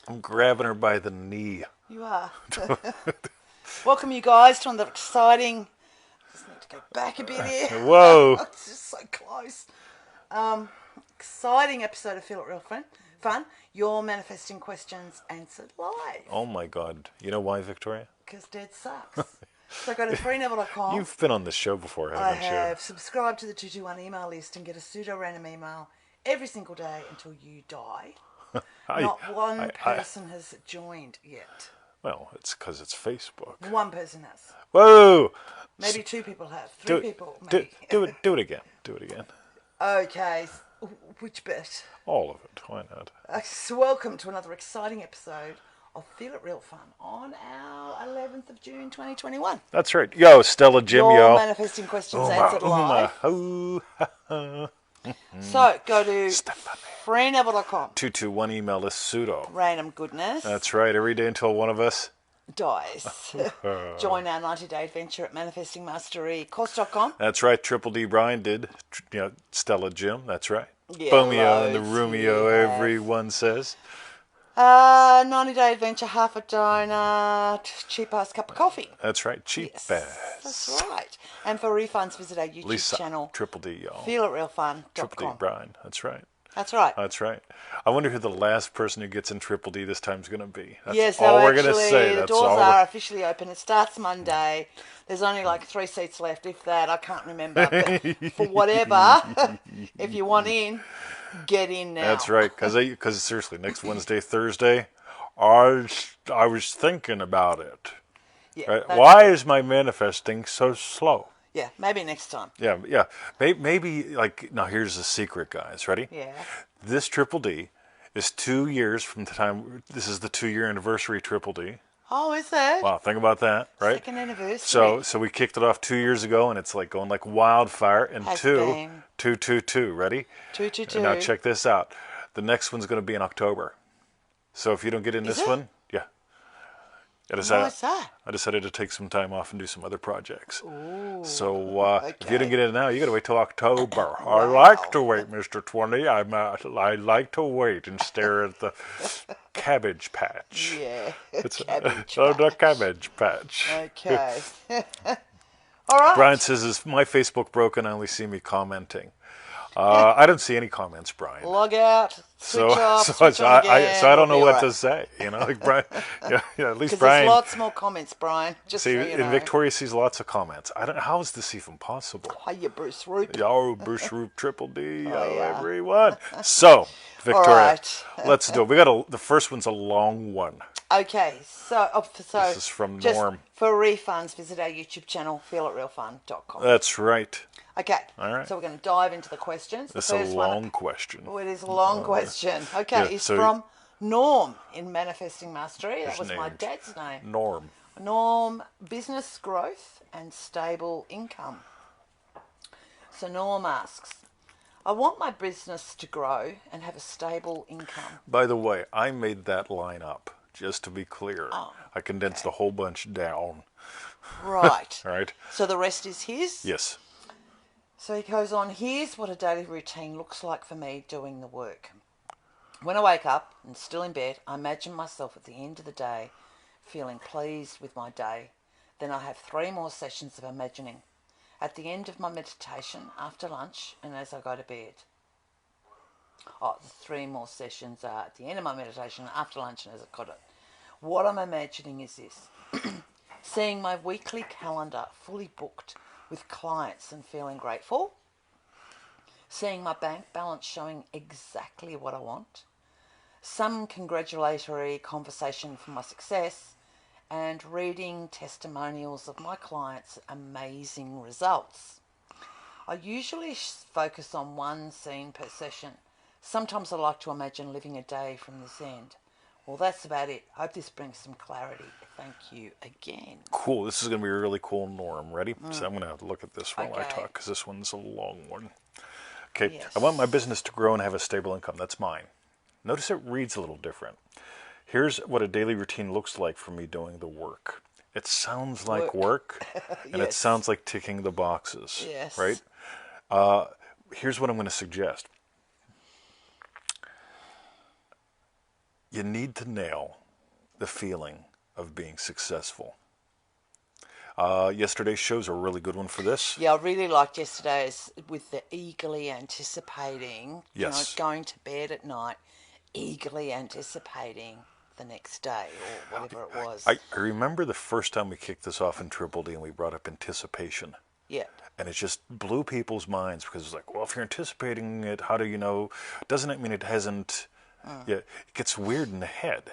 I'm grabbing her by the knee. You are. Welcome, you guys, to another exciting. Just need to go back a bit here. Whoa. It's just so close. Exciting episode of Feel It Real Fun. Your manifesting questions answered live. Oh my God. You know why, Victoria? Because dead sucks. So go to freeneville.com. You've been on this show before, haven't I you? have. Subscribe to the 221 email list and get a pseudo-random email every single day until you die. Not one person has joined yet. Well, it's because it's Facebook. One person has. Whoa! Maybe two people have. Three people, Do maybe. it again. Do it again. Okay. Which bit? All of it. Why not? So welcome to another exciting episode of Feel It Real Fun on our 11th of June 2021. That's right. Yo, Stella Jim, Your yo. manifesting questions answered live. So go to freeneville.com. 221 email is pseudo. Random goodness. That's right. Every day until one of us dies. Join our 90-day adventure at manifestingmasterycourse.com. That's right. Triple D Brian did. Stella Jim. That's right. Yeah, Bomeo and the loads, Romeo, yeah. everyone says. 90-day adventure, half a donut, cheap ass cup of coffee. That's right. Cheap Yes, ass. that's right. And for refunds, visit our YouTube Lisa, channel, Triple D, y'all. feelitrealfun.com. Triple D Brian. That's right. That's right. That's right. I wonder who the last person who gets in Triple D this time is going to be. That's Yeah, so all we're actually, going to say. the That's doors all are officially open. It starts Monday. There's only like 3 seats left, if that. I can't remember. But for whatever, if you want in, get in now. That's right. Because seriously, next Wednesday, Thursday, I was thinking about it. Yeah, Right? that's Why true. is my manifesting so slow? Yeah, maybe next time. Yeah. Maybe like, now here's the secret, guys. Ready? Yeah. This Triple D is 2 years from the time, this is the 2-year anniversary Triple D. Oh, is it? Wow, think about that, right? Second anniversary. So we kicked it off 2 years ago, and it's like going like wildfire. And Has two, been. two. Ready? 222. Now check this out. The next one's going to be in October. So if you don't get in Is this it? one, yeah. Why is that? I decided to take some time off and do some other projects. Ooh, So if you okay. didn't get in now, you got to wait till October. I Wow. like to wait, Mr. 20. I like to wait and stare at the cabbage patch. Yeah. It's Cabbage the patch. cabbage patch. Okay. All right. Brian says, is my Facebook broken? I only see me commenting. I don't see any comments, Brian. Log out. Switch off. Switch on I again. don't know It'll be what all to right. say. You know, like Brian. Yeah, at least Because Brian. there's lots more comments, Brian. Just See, so you know. and Victoria sees lots of comments. I don't. How is this even possible? Hiya, Bruce Root. Yo, Bruce Root, Triple D, yo, yeah. everyone. So, Victoria, right. let's do it. We got the first one's a long one. Okay, so This is from just Norm. for refunds, visit our YouTube channel, feelitrealfun.com. That's right. Okay, All right. so we're going to dive into the questions. This The is a first long one, question. oh, it is a long question. Okay, yeah, it's so- from Norm in Manifesting Mastery. That His was my name. dad's name. Norm. Norm, business growth and stable income. So Norm asks, I want my business to grow and have a stable income. By the way, I made that line up, just to be clear. Oh, I condensed a whole bunch down. Right. All right? So the rest is his? Yes. So he goes on, here's what a daily routine looks like for me doing the work. When I wake up and still in bed, I imagine myself at the end of the day feeling pleased with my day. Then I have 3 more sessions of imagining. At the end of my meditation, after lunch, and as I go to bed. Oh, the 3 more sessions are at the end of my meditation, after lunch, and as I got it. What I'm imagining is this. Seeing my weekly calendar fully booked with clients and feeling grateful. Seeing my bank balance showing exactly what I want. Some congratulatory conversation for my success. And reading testimonials of my clients' amazing results. I usually focus on one scene per session. Sometimes I like to imagine living a day from this end. Well, that's about it. Hope this brings some clarity. Thank you again. Cool. This is going to be a really cool, Norm. Ready? So I'm going to have to look at this while I Okay. talk, because this one's a long one. Okay. Yes. I want my business to grow and have a stable income. That's mine. Notice it reads a little different. Here's what a daily routine looks like for me doing the work. It sounds like work, and it Yes. sounds like ticking the boxes. Yes. Right? Here's what I'm going to suggest. you need to nail the feeling of being successful. Yesterday's show's a really good one for this. Yeah, I really liked yesterday's with the eagerly anticipating, Yes. going to bed at night, eagerly anticipating the next day or whatever it was. I remember the first time we kicked this off in Triple D and we brought up anticipation. Yeah. And it just blew people's minds because it's like, well, if you're anticipating it, how do you know? Doesn't it mean it hasn't? Yeah, it gets weird in the head.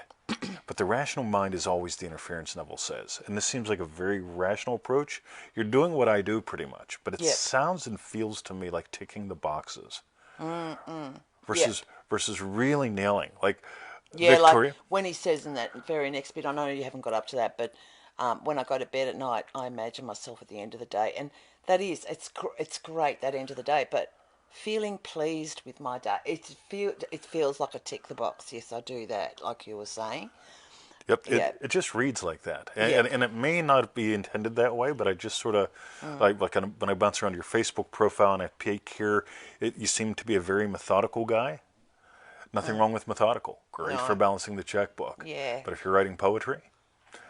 But the rational mind is always the interference, Neville says. And this seems like a very rational approach. You're doing what I do pretty much, but it Yep. sounds and feels to me like ticking the boxes Yep. versus really nailing. Like Yeah, Victoria. like when he says in that very next bit, I know you haven't got up to that, but when I go to bed at night, I imagine myself at the end of the day, and that is, it's great that end of the day, but feeling pleased with my day, it feels like a tick the box. Yes, I do that, like you were saying. Yep, Yeah, it just reads like that, and, yeah, and it may not be intended that way, but I just sort of like when I bounce around your Facebook profile and I peek here, you seem to be a very methodical guy. Nothing wrong with methodical. Great for no, ballance the checkbook. yeah, But if you're writing poetry,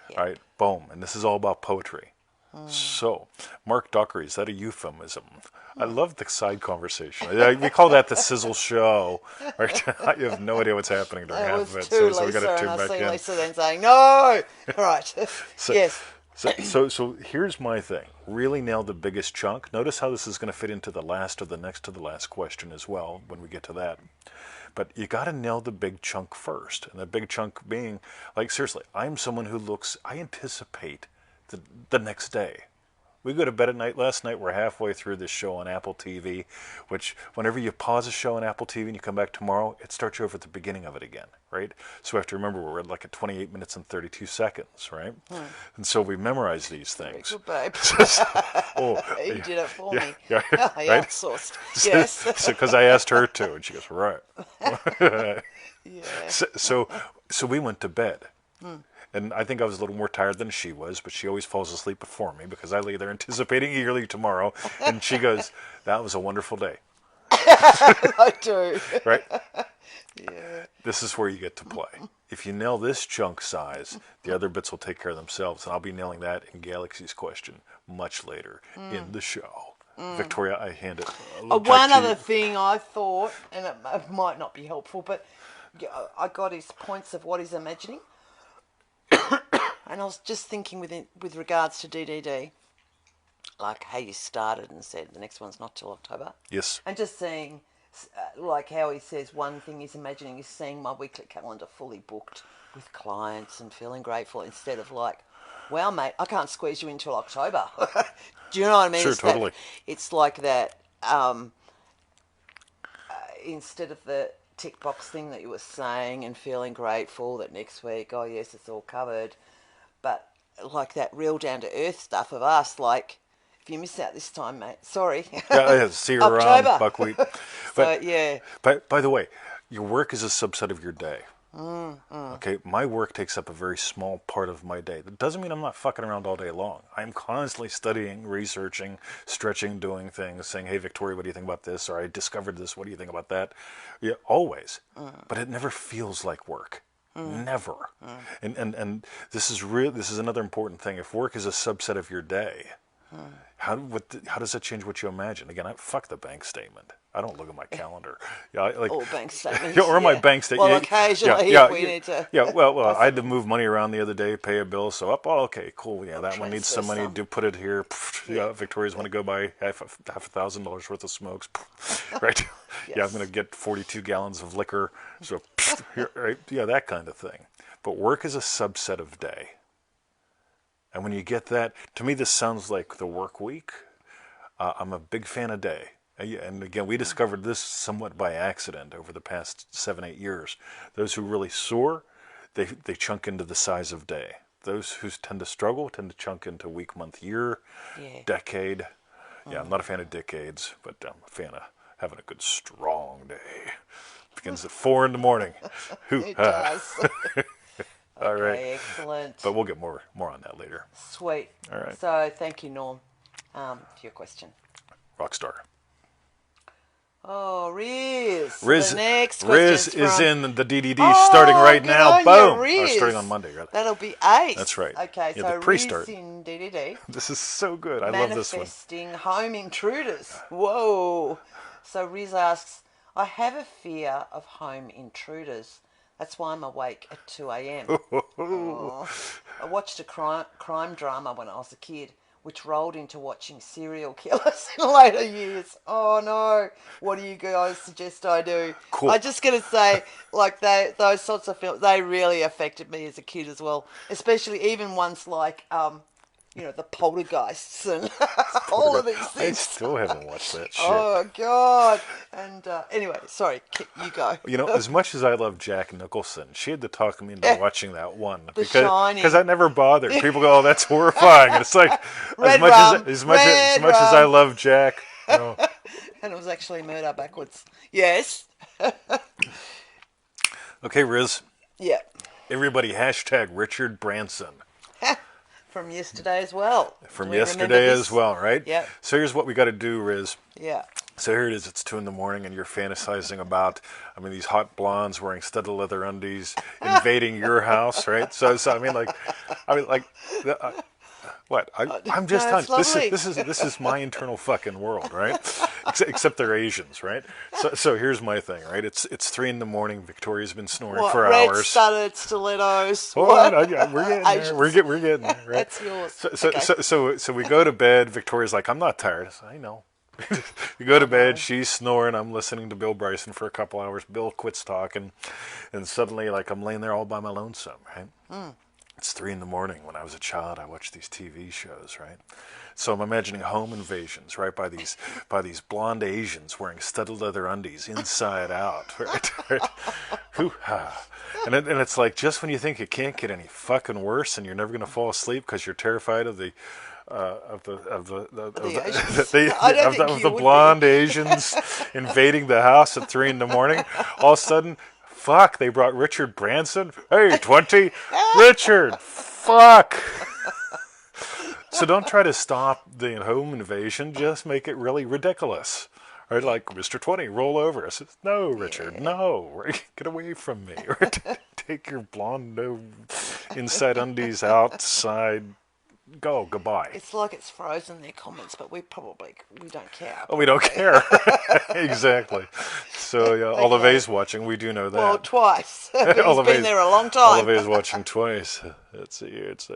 yeah. all right, boom, and this is all about poetry. So, Mark Dockery, is that a euphemism? I love the side conversation. We call that the sizzle show. Right? I have no idea what's happening during It half was of it, too so we got Lisa, to and tune I back see in. Lisa then saying, no! Right, So, yes. so here's my thing. Really nailed the biggest chunk. Notice how this is going to fit into the last or the next to the last question as well when we get to that. But you got to nail the big chunk first. And the big chunk being, like, seriously, I'm someone who I anticipate the next day. We go to bed at night. Last night, we're halfway through this show on Apple TV, which whenever you pause a show on Apple TV and you come back tomorrow, it starts you over at the beginning of it again, right? So we have to remember we're at like at 28 minutes and 32 seconds, right? And so we memorize these Very things. good, babe. Oh, You did it for me. yeah, I right? outsourced. Yes. Because I asked her to, and she goes, right. Yeah. So we went to bed. And I think I was a little more tired than she was, but she always falls asleep before me because I lay there anticipating eagerly tomorrow. And she goes, that was a wonderful day. I do. Right? Yeah. This is where you get to play. If you nail this chunk size, the other bits will take care of themselves. And I'll be nailing that in Galaxy's question much later in the show. Victoria, I hand it back One to other you. thing I thought, and it might not be helpful, but I got his points of what he's imagining. And I was just thinking with regards to DDD, like how you started and said the next one's not till October. Yes. And just seeing, like how he says one thing he's imagining is seeing my weekly calendar fully booked with clients and feeling grateful instead of like, well, mate, I can't squeeze you until October. Do you know what I mean? Sure, totally. It's like that. Instead of the tick box thing that you were saying and feeling grateful that next week, oh yes, it's all covered, but like that real down to earth stuff of us, like if you miss out this time, mate, sorry. Yeah, see you around, October. buckwheat. So yeah, By the way, your work is a subset of your day. Okay, my work takes up a very small part of my day. That doesn't mean I'm not fucking around all day long. I'm constantly studying, researching, stretching, doing things, saying, "Hey, Victoria, what do you think about this?" Or "I discovered this. What do you think about that?" Yeah, always. But it never feels like work. Never. And this is real. This is another important thing. If work is a subset of your day, how does that change what you imagine? Again, fuck the bank statement. I don't look at my calendar. Yeah, all bank statements. or my yeah. bank statement. Well, occasionally yeah, if we need to. Yeah, well, I had to move money around the other day, pay a bill. So okay, cool. Yeah, that one needs transfer some money. some. Do put it here. Yeah, Victoria's want to go buy half $1,000 worth of smokes. Right. Yeah, I'm Yes. going to get 42 gallons of liquor. So here, right. Yeah, that kind of thing. But work is a subset of day. And when you get that, to me, this sounds like the work week. I'm a big fan of day. And again, we discovered this somewhat by accident over the past 7-8 years. Those who really soar, they chunk into the size of day. Those who tend to struggle tend to chunk into week, month, year, decade. Yeah, I'm not a fan of decades, but I'm a fan of having a good, strong day. Begins at 4 in the morning. It does. All right. Okay, excellent. But we'll get more on that later. Sweet. All right. So thank you, Norm, for your question. Rockstar. Oh, Riz. Riz, The next Riz question's is from... in the DDD starting right good now. on Boom! you, Riz. Starting on Monday, right? That'll be ace. That's right. Okay, Yeah, so the pre-start. Riz in DDD. This is so good. I love this one. Manifesting home intruders. Whoa. So Riz asks, I have a fear of home intruders. That's why I'm awake at 2 a.m. Oh. I watched a crime drama when I was a kid, which rolled into watching serial killers in later years. Oh no! What do you guys suggest I do? Cool. I'm just gonna say, like those sorts of films, they really affected me as a kid as well. Especially even ones like the poltergeists and all of these things. I still haven't watched that shit. Oh God! And anyway, sorry, you go. As much as I love Jack Nicholson, she had to talk me into watching that one Shining. I never bothered. People go, "Oh, that's horrifying," and it's like Red as much as I love Jack, and it was actually murder backwards. Yes. Okay, Riz. Yeah. Everybody hashtag Richard Branson. From yesterday as well. From yesterday as well, right? Yeah. So here's what we got to do, Riz. Yeah. So here it is. It's 2 a.m. and you're fantasizing about, these hot blondes wearing studded leather undies invading your house, right? So what? I'm just telling you. This is my internal fucking world, right? Except they're Asians, right? So here's my thing, right? It's 3 a.m. Victoria's been snoring for red hours. Studded stilettos. Hold on, we're getting there. We're getting there, right? That's yours. So we go to bed. Victoria's like, I'm not tired. I know. We go to bed. She's snoring. I'm listening to Bill Bryson for a couple hours. Bill quits talking, and suddenly, I'm laying there all by my lonesome, right? It's 3 a.m. When I was a child, I watched these TV shows, right? So I'm imagining home invasions, right, by these blonde Asians wearing studded leather undies inside out, right? Hoo-ha. And it's like, just when you think it can't get any fucking worse and you're never going to fall asleep because you're terrified of the blonde Asians invading the house at 3 a.m. All of a sudden, fuck, they brought Richard Branson. Hey, 20, Richard, fuck. So don't try to stop the home invasion. Just make it really ridiculous. Right, like, Mr. 20, roll over. I said, no, Richard, no. Get away from me. Take your blonde inside undies outside. Go, goodbye. It's like it's frozen their comments, but we don't care. Oh, we don't care. Exactly. So Olive's watching. We do know that. Well, twice. He's been there a long time. Olive's watching twice. It's a year. It's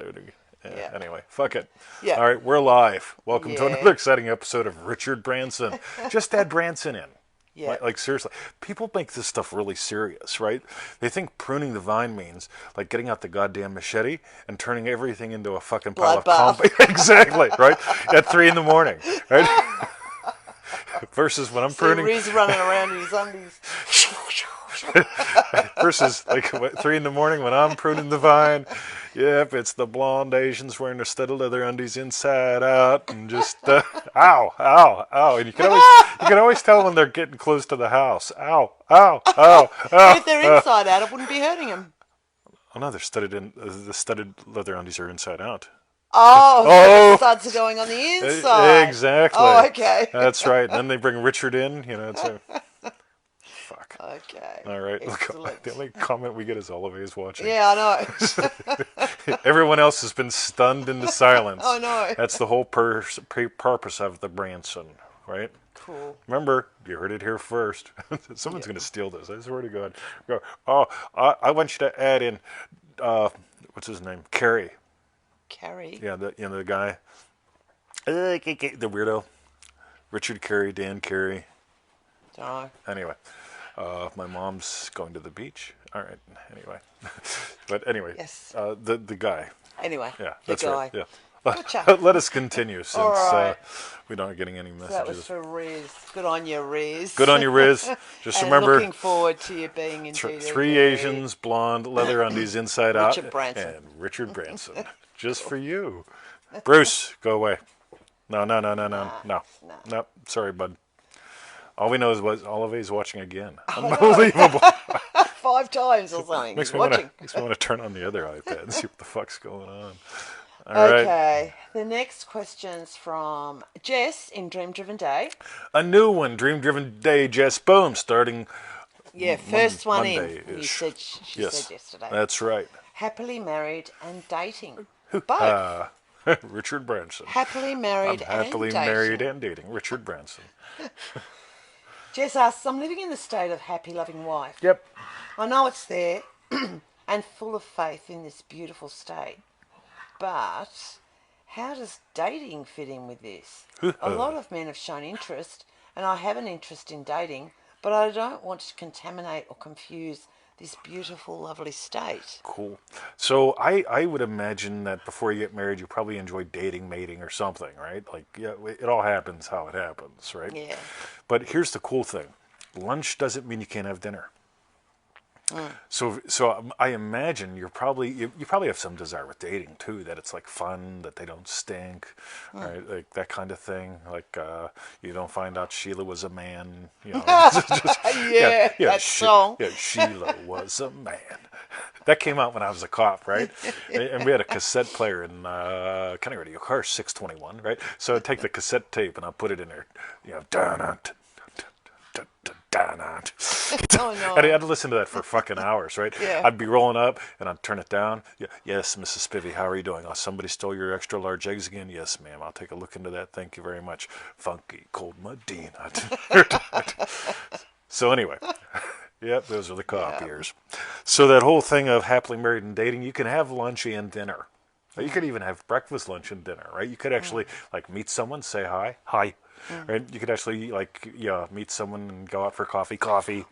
yeah. Anyway, fuck it. Yeah. All right, we're live. Welcome to another exciting episode of Richard Branson. Just add Branson in. Yeah. Like seriously, people make this stuff really serious, right? They think pruning the vine means like getting out the goddamn machete and turning everything into a fucking pile of compost. Exactly, right? At 3 a.m, right? Versus when I'm pruning. He's running around in his undies. Versus 3 a.m. when I'm pruning the vine. Yep, it's the blonde Asians wearing their studded leather undies inside out and just ow, ow, ow. And you can always tell when they're getting close to the house. Ow, ow, ow, ow. If they're inside out, it wouldn't be hurting them. Oh no, the studded leather undies are inside out. So the studs are going on the inside. Exactly. Oh, okay. That's right. And then they bring Richard in. It's a fuck. Okay. All right. Look, the only comment we get is Olive's watching. Yeah, I know. Everyone else has been stunned into silence. Oh, no. That's the whole purpose of the Branson, right? Cool. Remember, you heard it here first. Someone's going to steal this. I swear to God. Oh, I want you to add in, what's his name? Carrie. Carrie? Yeah, the guy. The weirdo. Richard Carey, Dan Carey. Don't know. Anyway. My mom's going to the beach. All right. Anyway, but anyway, yes. The guy. Anyway, yeah, that's guy. right. Yeah. Gotcha. Let us continue since right. we don't getting any messages. So that was for Riz. Good on you, Riz. Good on you, Riz. Just and remember. Looking forward to you being in three Asians, blonde, leather undies inside out, Richard Branson. and Richard Branson, just for you. Bruce, go away. No. Nope. Sorry, bud. All we know is what Olive's watching again. Unbelievable. 5 times or something. Makes me want to turn on the other iPad and see what the fuck's going on. All right. Okay. The next question's from Jess in Dream Driven Day. A new one, Dream Driven Day, Jess. Boom, starting Yeah, first one in. You Monday-ish. said she Yes, said yesterday. that's right. Happily married and dating. Both. Richard Branson. Happily married I'm happily and married dating. and dating. Richard Branson. Jess asks, I'm living in the state of happy, loving wife. Yep. I know it's there and full of faith in this beautiful state. But how does dating fit in with this? A lot of men have shown interest, and I have an interest in dating, but I don't want to contaminate or confuse this beautiful, lovely state. Cool. So I would imagine that before you get married, you probably enjoy dating, mating, or something, right? Like, yeah, it all happens how it happens, right? Yeah. But here's the cool thing: lunch doesn't mean you can't have dinner. So I imagine you probably have some desire with dating too, that it's like fun, that they don't stink, right? Like that kind of thing. Like you don't find out Sheila was a man, you know. That song. Yeah, Sheila was a man. That came out when I was a cop, right? And we had a cassette player in kind of radio car 621, right? So I'd take the cassette tape and I'd put it in there, you know, Oh, no. and I had to listen to that for fucking hours, right? Yeah. I'd be rolling up and I'd turn it down. Yeah, yes, Mrs. Spivey, how are you doing? Oh, somebody stole your extra large eggs again? Yes, ma'am. I'll take a look into that. Thank you very much. Funky Cold Medina. So anyway, yep, those are the cop years. So that whole thing of happily married and dating, you can have lunch and dinner. You could even have breakfast, lunch, and dinner, right? You could actually like meet someone, say hi, right? You could actually like meet someone and go out for coffee.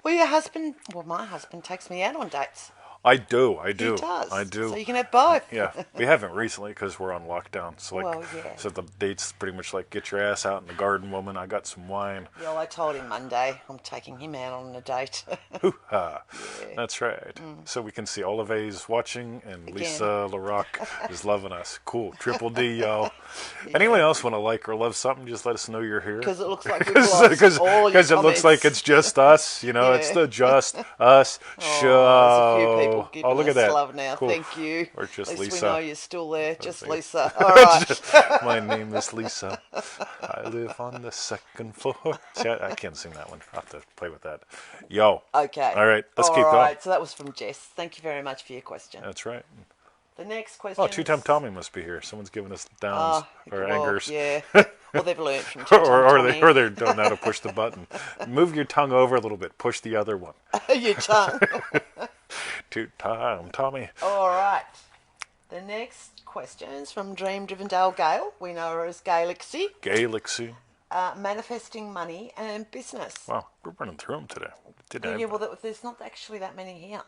Well, my husband takes me out on dates. I do. He does. I do. So you can have both. Yeah, we haven't recently because we're on lockdown. So like, Well, yeah. so the date's pretty much like get your ass out in the garden, woman. I got some wine. Yeah, I told him Monday I'm taking him out on a date. Hoo-ha. That's right. So we can see Olive's watching and Lisa LaRock is loving us. Cool. Triple D, y'all. Anyone else want to like or love something, just let us know you're here. Because it looks like we've lost all your Because it looks like it's just us. You know, it's the just us show. There's a few people giving look at us that. love now. Cool. Thank you. Or just at least Lisa. we know you're still there. Just Lisa. All right. My name is Lisa. I live on the second floor. See, I can't sing that one. I'll have to play with that. Yo. Okay. All right. Let's keep All going. right. So that was from Jess. Thank you very much for your question. That's right. The next question. Oh, Two-Time Tommy must be here. Someone's giving us downs or angers. Yeah. Well, they've learned from Two-Time Tommy. or they don't know how to push the button. Move your tongue over a little bit. Push the other one. Your tongue. Two-Time Tommy. All right. The next question is from Dream Driven Dale Gale. We know her as Galaxy. Galaxy. Manifesting money and business. Wow, we're running through them today. Yeah, well, there's not actually that many here.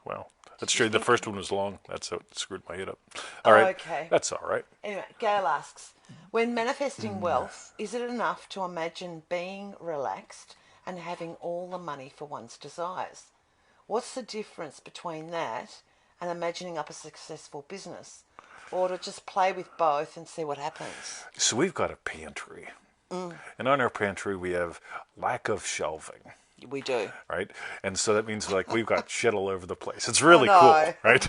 Well, that's true. The first one was long. That's what screwed my head up. All right. Okay. That's all right. Anyway, Gail asks, when manifesting wealth, is it enough to imagine being relaxed and having all the money for one's desires? What's the difference between that and imagining up a successful business? Or to just play with both and see what happens? So we've got a pantry. And on our pantry, we have lack of shelving. We do. Right? And so that means like we've got shit all over the place. It's really no. cool, right?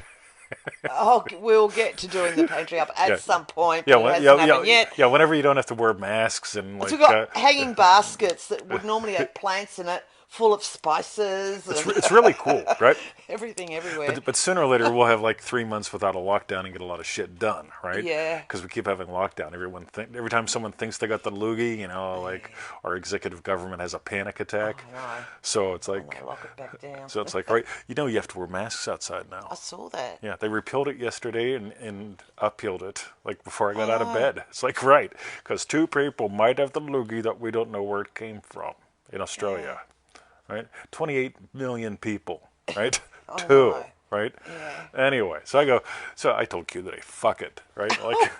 Oh, we'll get to doing the pantry up at some point. Yeah, but it hasn't happened yet. yeah. Whenever you don't have to wear masks and like. So we've got hanging baskets that would normally have plants in it, full of spices. It's really cool, right? Everything everywhere. But sooner or later we'll have like 3 months without a lockdown and get a lot of shit done, right? Yeah. Because we keep having lockdown. Every time someone thinks they got the loogie, you know, like our executive government has a panic attack. Oh, no. So it's like. Lock it back down. So it's like, right, you know, you have to wear masks outside now. I saw that. Yeah, they repealed it yesterday and uppealed it, like before I got out of bed. It's like, right, because 2 people might have the loogie that we don't know where it came from in Australia, right? 28 million people, right? 2, no. right? Yeah. Anyway, so I told Q today, fuck it, right? Like,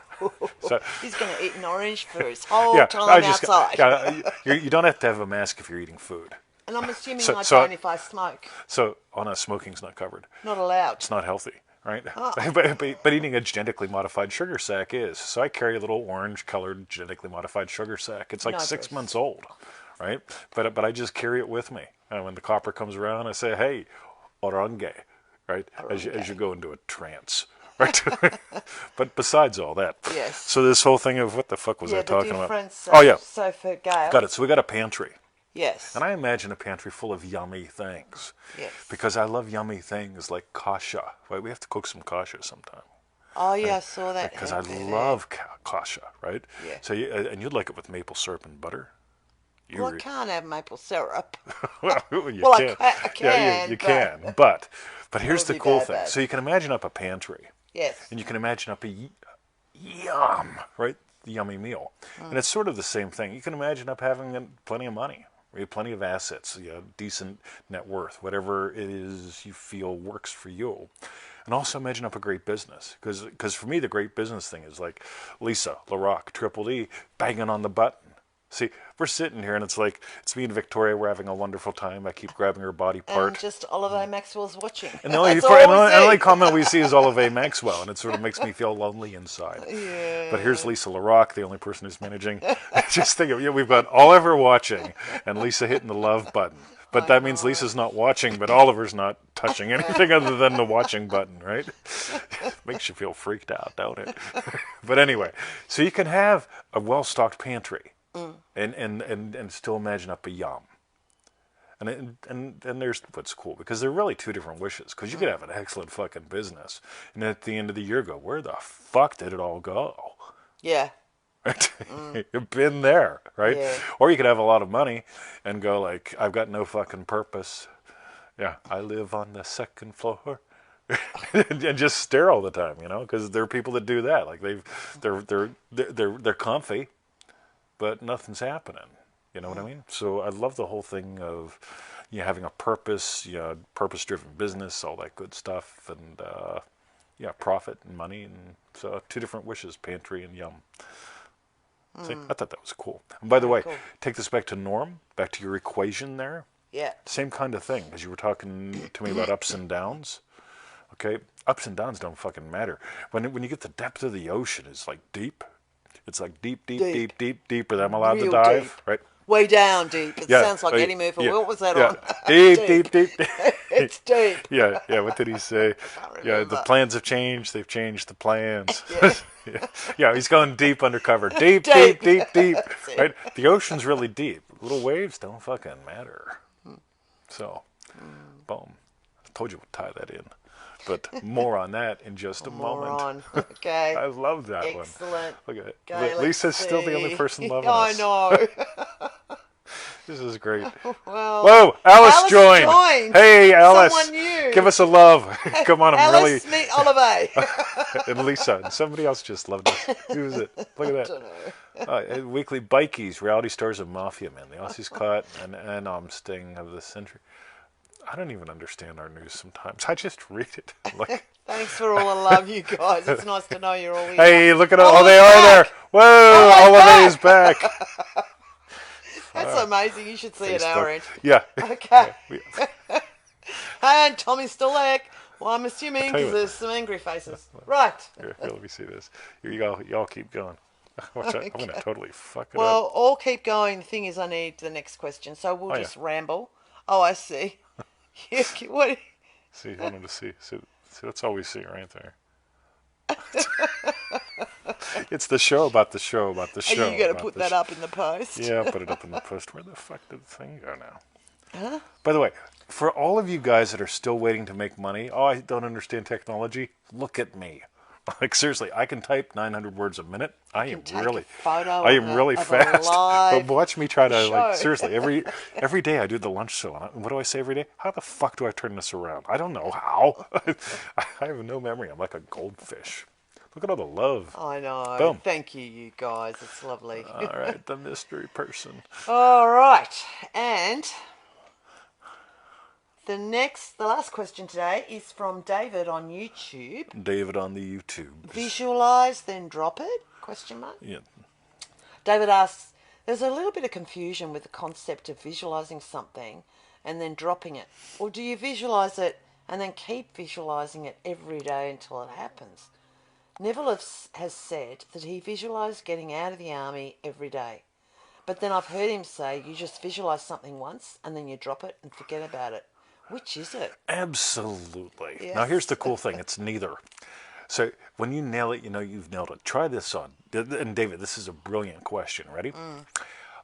so he's going to eat an orange for his whole time outside. Yeah, you don't have to have a mask if you're eating food. And I'm assuming I don't if I smoke. So, smoking's not covered. Not allowed. It's not healthy, right? Oh. But eating a genetically modified sugar sack is. So I carry a little orange-colored genetically modified sugar sack. It's like 6 months old, right? But I just carry it with me. And when the copper comes around, I say, hey, orange, right? As you go into a trance, right? But besides all that, Yes. so this whole thing of what the fuck was I The talking about? difference. Oh yeah, So for Gail. got it. So we got a pantry. Yes. And I imagine a pantry full of yummy things. Yes. Because I love yummy things like kasha. Right? We have to cook some kasha sometime. Oh yeah, Right? I saw that. Because I there. love kasha, right? Yeah. So and you'd like it with maple syrup and butter. Well, I can't have maple syrup. Well, you Well, can. I can. Yeah, you can. But here's the would be cool bad, thing. bad. So you can imagine up a pantry. Yes. And you can imagine up a yum, right? The yummy meal. And it's sort of the same thing. You can imagine up having plenty of money. Plenty of assets, decent net worth, whatever it is you feel works for you. And also imagine up a great business. Because for me, the great business thing is like Lisa, LaRock, Triple D, banging on the button. See, we're sitting here and it's like, it's me and Victoria, we're having a wonderful time. I keep grabbing her body part. And just Oliver Maxwell's watching. And the only comment we see is Oliver Maxwell, and it sort of makes me feel lonely inside. Yeah. But here's Lisa LaRock, the only person who's managing. Just think of we've got Oliver watching, and Lisa hitting the love button. But that means Lisa's not watching, but Oliver's not touching anything other than the watching button, right? Makes you feel freaked out, don't it? But anyway, so you can have a well-stocked pantry, and still imagine up a yum. And there's what's cool, because they're really two different wishes. Because you could have an excellent fucking business, and at the end of the year go, where the fuck did it all go? Yeah. You've been there, right? Yeah. Or you could have a lot of money and go like, I've got no fucking purpose. Yeah, I live on the second floor. And just stare all the time, because there are people that do that. Like they're comfy, but nothing's happening. You know what I mean? So I love the whole thing of having a purpose, purpose-driven business, all that good stuff, and profit and money, and so two different wishes: pantry and yum. See, I thought that was cool. And by the way, take this back to Norm, back to your equation there. Yeah. Same kind of thing, as you were talking to me about ups and downs. Okay, ups and downs don't fucking matter. When you get the depth of the ocean, it's like deep. It's like deep, deeper than I'm allowed to Real dive, deep. right? Way down deep. It sounds like Eddie Murphy. Yeah, What was that yeah. on? Deep. It's deep. Yeah. What did he say? Yeah, the plans have changed. They've changed the plans. Yeah, he's going deep undercover. Deep. Right? The ocean's really deep. Little waves don't fucking matter. So, boom. I told you we'd tie that in. But more on that in just a moment. Okay. I love that one. Excellent. Look at it. Okay, Lisa's still the only person loving us. I know. This is great. Well, whoa, Alice joined. Hey, Alice. Someone new. Give us a love. Come on, I'm Alice, really. meet Oliver. And Lisa. And somebody else just loved us. Who was it? Look at that. Weekly Bikies, reality stars of Mafia Men. The Aussies caught an sting of the century. I don't even understand our news sometimes. I just read it. Thanks for all the love, you guys. It's nice to know you're all here. Hey, look at all. Oh, they are there. Whoa, Oliver is back. That's amazing. You should see it our end. Yeah. Okay. And Tommy's still there. Well, I'm assuming because there's some angry faces. Right. Here, let me see this. Here you go. Y'all keep going. Watch out. I'm going to totally fuck it Well, up. all keep going. The thing is, I need the next question. So we'll just ramble. Oh, I see. What? See, I wanted to see. See, that's all we see right there. It's the show about the show about the show. Are you going to put that up in the post? Yeah, I'll put it up in the post. Where the fuck did the thing go now? Huh? By the way, for all of you guys that are still waiting to make money, I don't understand technology. Look at me. Like seriously, I can type 900 words a minute. I am really fast. But watch me try to seriously every day I do the lunch show. And what do I say every day? How the fuck do I turn this around? I don't know how. I have no memory. I'm like a goldfish. Look at all the love. I know. Boom. Thank you, you guys. It's lovely. All right, the mystery person. All right, and the last question today is from David on YouTube. David on the YouTube. Visualize, then drop it? Question mark. Yeah. David asks, there's a little bit of confusion with the concept of visualizing something and then dropping it. Or do you visualize it and then keep visualizing it every day until it happens? Neville has said that he visualized getting out of the army every day. But then I've heard him say you just visualize something once and then you drop it and forget about it. Which is it? Absolutely. Yes. Now, here's the cool thing. It's neither. So when you nail it, you know you've nailed it. Try this on. And David, this is a brilliant question. Ready?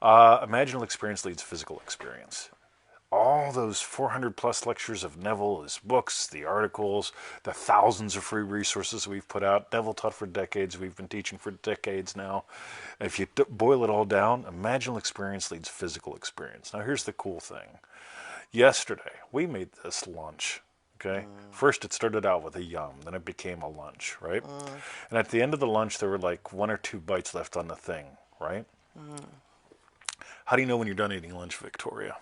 Imaginal experience leads physical experience. All those 400 plus lectures of Neville, his books, the articles, the thousands of free resources we've put out. Neville taught for decades. We've been teaching for decades now. If you boil it all down, imaginal experience leads physical experience. Now here's the cool thing. Yesterday, we made this lunch. Okay. First, it started out with a yum, then it became a lunch, right? And at the end of the lunch, there were like 1 or 2 bites left on the thing, right? How do you know when you're done eating lunch, Victoria?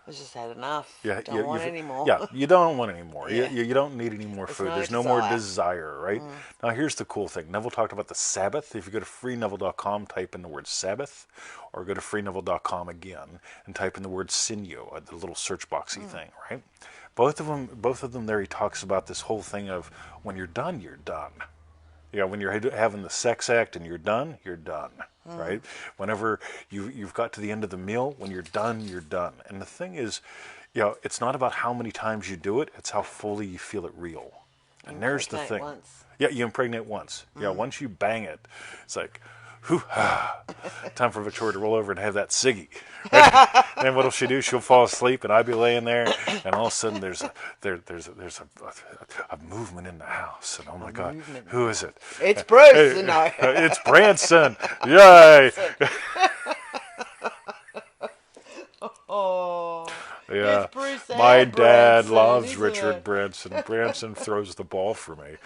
I just had enough. Yeah, Don't want any more. Yeah, you don't want any more. Yeah. You don't need any more There's food. no There's no more desire. desire, right? Now, here's the cool thing. Neville talked about the Sabbath. If you go to freeneville.com, type in the word Sabbath, or go to freeneville.com again and type in the word sinew, the little search boxy thing, right? Both of them there, he talks about this whole thing of when you're done, you're done. Yeah, when you're having the sex act and you're done, right? Whenever you've got to the end of the meal, when you're done, you're done. And the thing is, it's not about how many times you do it, it's how fully you feel it real. And there's the thing. Once. Yeah, you impregnate once. Yeah, once you bang it, it's like, whew, time for Victoria to roll over and have that ciggy. And what'll she do? She'll fall asleep, and I'll be laying there, and all of a sudden there's a movement in the house, and oh my God, who is it? It's Bruce. No. It's Branson. Yay! Oh. Yeah, It's Bruce my and dad Branson, loves isn't Richard it? Branson. Branson throws the ball for me.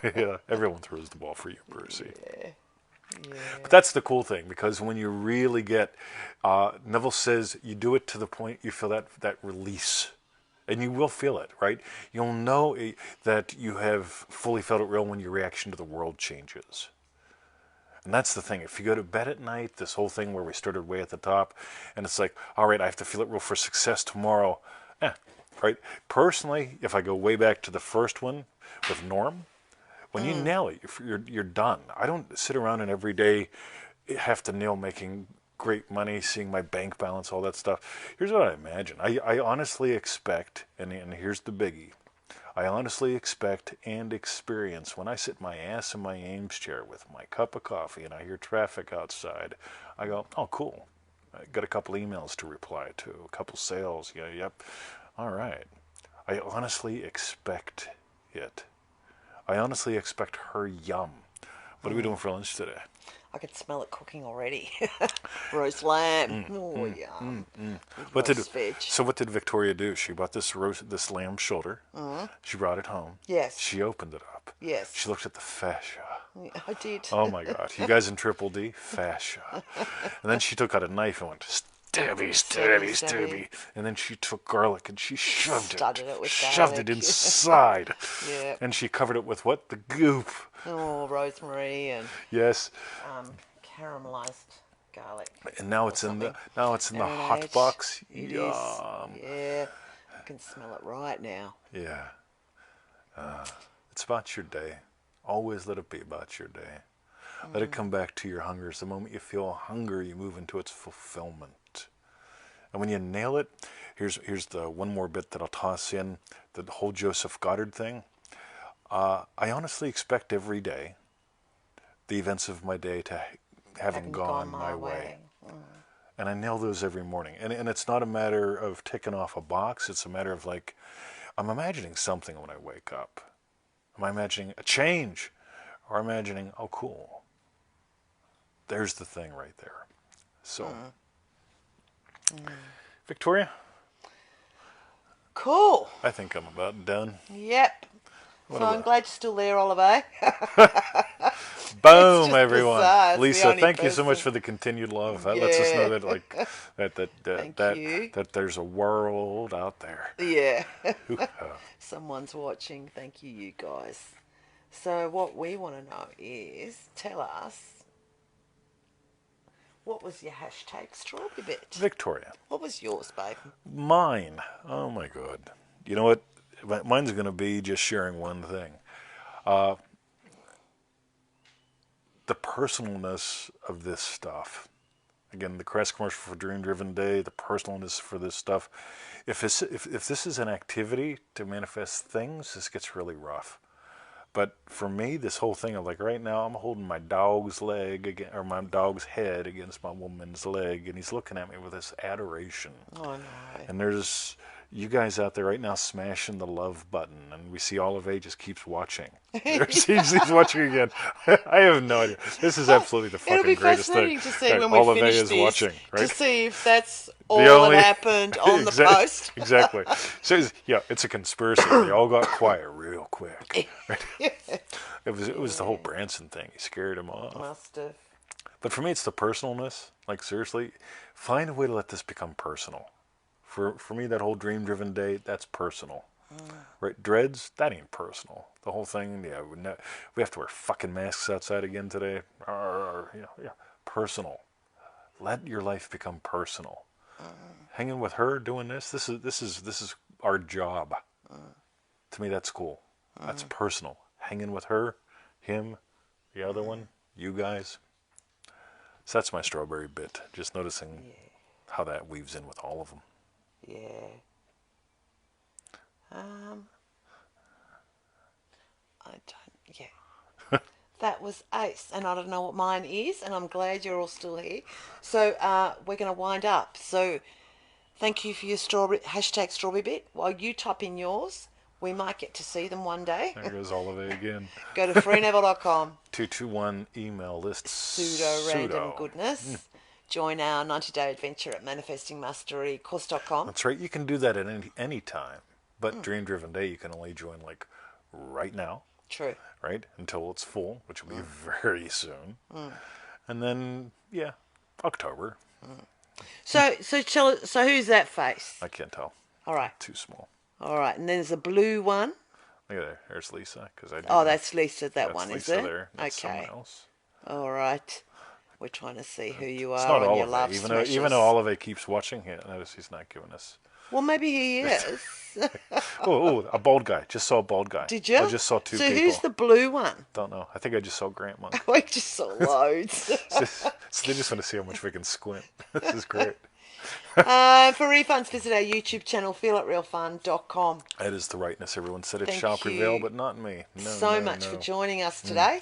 Yeah, everyone throws the ball for you, Brucey. Yeah. But that's the cool thing, because when you really get, Neville says you do it to the point you feel that release. And you will feel it, right? You'll know that you have fully felt it real when your reaction to the world changes. And that's the thing. If you go to bed at night, this whole thing where we started way at the top, and it's like, all right, I have to feel it real for success tomorrow. Right? Personally, if I go way back to the first one with Norm, when you nail it, you're done. I don't sit around and every day have to nail making great money, seeing my bank balance, all that stuff. Here's what I imagine. I honestly expect, and here's the biggie, I honestly expect and experience when I sit my ass in my Ames chair with my cup of coffee and I hear traffic outside, I go, oh, cool. I got a couple emails to reply to, a couple sales. Yeah, yep. All right. I honestly expect it. I honestly expect her yum. What are we doing for lunch today? I could smell it cooking already. Roast lamb. Oh, yum. What Roast veg. So what did Victoria do? She bought this lamb shoulder. She brought it home. Yes. She opened it up. Yes. She looked at the fascia. Yeah, I did. Oh my God. You guys in Triple D? Fascia. And then she took out a knife and went, stabby. And then she took garlic and she shoved it with shoved it garlic. inside. Yeah. And she covered it with what? The goop. Oh, rosemary and Yes. caramelized garlic. And now it's in the hot Marinade. box. It Yum. is. Yeah. I can smell it right now. Yeah. It's about your day. Always let it be about your day. Let it come back to your hungers. The moment you feel hunger, you move into its fulfillment. And when you nail it, here's the one more bit that I'll toss in, the whole Joseph Goddard thing. I honestly expect every day the events of my day to having gone my way. And I nail those every morning. And it's not a matter of ticking off a box. It's a matter of like, I'm imagining something when I wake up. Am I imagining a change? Or imagining, oh, cool. There's the thing right there. So, Victoria? Cool. I think I'm about done. Yep. So I'm glad you're still there, Oliver. Boom, just everyone. bizarre. It's the Lisa, only thank you so much person. for the continued love. That lets us know that Thank you. that there's a world out there. Yeah. Someone's watching. Thank you, you guys. So what we want to know is, tell us, what was your hashtag strawberry bit? Victoria. What was yours, babe? Mine. Oh my God. You know what? Mine's going to be just sharing one thing. The personalness of this stuff. Again, the Crest commercial for Dream Driven Day, the personalness for this stuff. If this is an activity to manifest things, this gets really rough. But for me, this whole thing of like right now, I'm holding my dog's leg or my dog's head against my woman's leg, and he's looking at me with this adoration. Oh no. And there's you guys out there right now smashing the love button, and we see Olive A just keeps watching. He's watching again. I have no idea. This is absolutely the It'll be fucking greatest fascinating thing. to see Right, when we Olive A finish is this watching, right? to see if that's all The only that happened on the post. Exactly. So it's a conspiracy. They all got quiet real quick. Right? It was the whole Branson thing. He scared him off. Must have. But for me, it's the personalness. Like seriously, find a way to let this become personal. For me, that whole dream-driven day, that's personal. Right? Dreads, that ain't personal. The whole thing, yeah, we have to wear fucking masks outside again today. Yeah, personal. Let your life become personal. Hanging with her, doing this is our job. To me, that's cool. That's personal. Hanging with her, him, the other one, you guys. So that's my strawberry bit. Just noticing how that weaves in with all of them. Yeah. I don't. Yeah. That was ace, and I don't know what mine is, and I'm glad you're all still here. So we're going to wind up. So thank you for your #strawberry bit. While you type in yours, we might get to see them one day. There goes all of it again. Go to freeneville.com. 221 email list. Pseudo random goodness. Join our 90-day adventure at manifestingmasterycourse.com. That's right. You can do that at any time. But Dream Driven Day, you can only join like right now. True. Right? Until it's full, which will be very soon. And then, yeah, October. So who's that face? I can't tell. All right. Too small. All right. And then there's a blue one. Look at there. There's Lisa. That's Lisa, that's one, Lisa is it? there. That's Okay. someone else. All right. We're trying to see who you It's are not on your Olive. love Even though Olive keeps watching here, notice he's not giving us. Well, maybe he is. Oh, a bald guy. Just saw a bald guy. Did you? I just saw two people. So who's the blue one? Don't know. I think I just saw Grant Monk. I just saw loads. So they just want to see how much we can squint. This is great. For refunds, visit our YouTube channel, feelitrealfun.com. That is the rightness. Everyone said it Thank shall you prevail, but not me. so much for joining us today.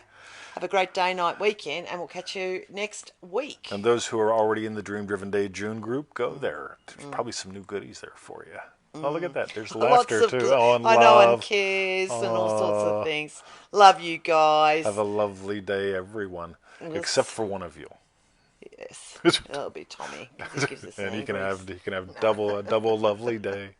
Have a great day, night, weekend, and we'll catch you next week. And those who are already in the Dream Driven Day June group, go there. There's probably some new goodies there for you. Oh, look at that. There's laughter, too. And I love. know, and kiss and all sorts of things. Love you guys. Have a lovely day, everyone. Except for one of you. Yes. That'll be Tommy. 'Cause he gives us And he can angries. have a double lovely day.